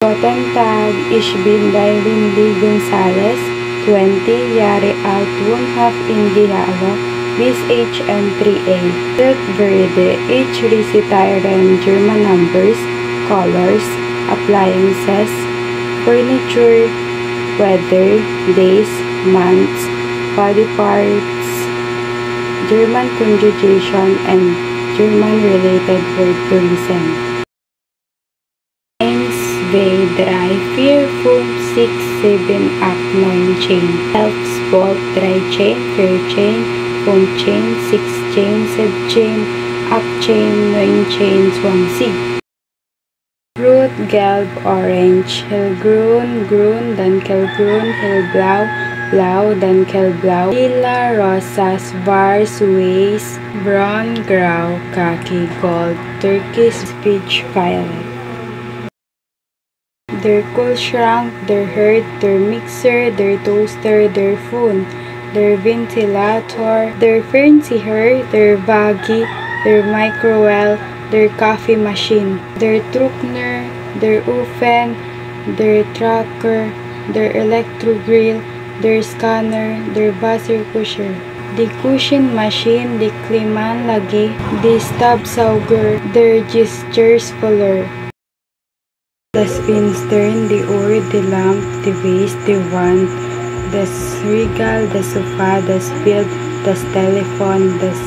Gotentag, ich bin Lindy Gonzalez, 20, Jahre alt, wohnhaft in Gihalo, bis HN3A. Verde, each recitairen German numbers, colors, appliances, furniture, weather, days, months, body parts, German conjugation, and German-related word to listen. 1, 2, 3, 4, 5, 6, 7, 8, 9 chain. Elf's bolt, 3 chain, 4 chain, 5 chain, 6 chain, 7 chain, 8 chain, 9 chain, 20. Fruit, gelb, orange, hellgrün, grün, dunkelgrün, hellblau, blau, dunkelblau, lila, rosa, schwarz, weiß, brown, grau, khaki, gold, turquoise, peach, violet. Der Kühlschrank, der Herd, der Mixer, der Toaster, der Phone, der Ventilator, der Fernseher, der Vagi, der Microwave, der Coffee Machine, der Trockner, der Ofen, der Tracker, der Electrogrill, der Scanner, der Wasserkocher, die Küchenmaschine, die Klimaanlage, die Staubsauger, der Geschirrspüler. Das Fenster, die Uhr, die Lampe, die Vase, die Wand, das Regal, das Sofa, das Bild, das Telefon, das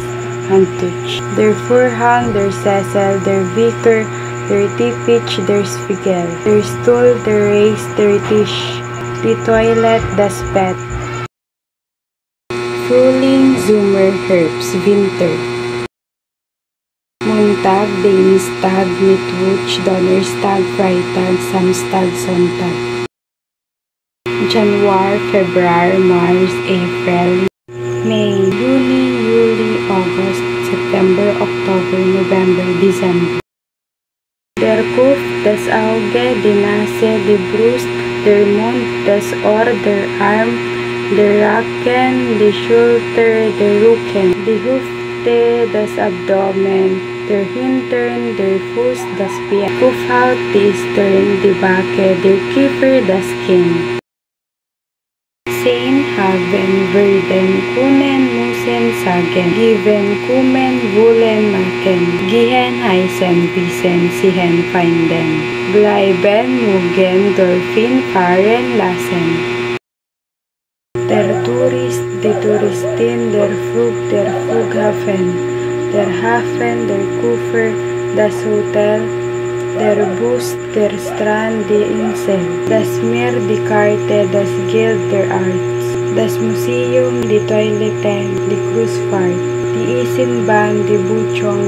Handtuch. Der Vorhang, der Sessel, der Beaker, der Teppich, der Spiegel, der Stuhl, der Reis, der Tisch, die Toilet, das Bett. Frühling, Sommer, Herbst, Winter. Montag, Dienstag, Mittwoch, Donnerstag, Freitag, Samstag, Sonntag. January, February, March, April, May, Juni, Juli, August, September, October, November, December. Der Kopf, das Auge, die Nase, die Brust, der Mund, das Ohr, der Arm, der Racken, die Schulter, der Rücken, die Hüfte, das Abdomen, der Hintern, der Fuß, das Bein, Kopfhaut, die Stirn, die Backe, der Kiefer, das Kinn. Sehen, haben, werden, können, müssen, sagen, geben, kommen, wollen, machen, gehen, heißen, wissen, sehen, finden, bleiben, mögen, dürfen, fahren, lassen. Der Tourist, die Touristin, der Flug, der Flughafen, der Hafen, der Koffer, das Hotel, der Bus, der Strand, die Insel, das Meer, die Karte, das Geld, der Arzt, das Museum, die Toilette, die Cruisefahrt, die Eisenbahn, die Buchung,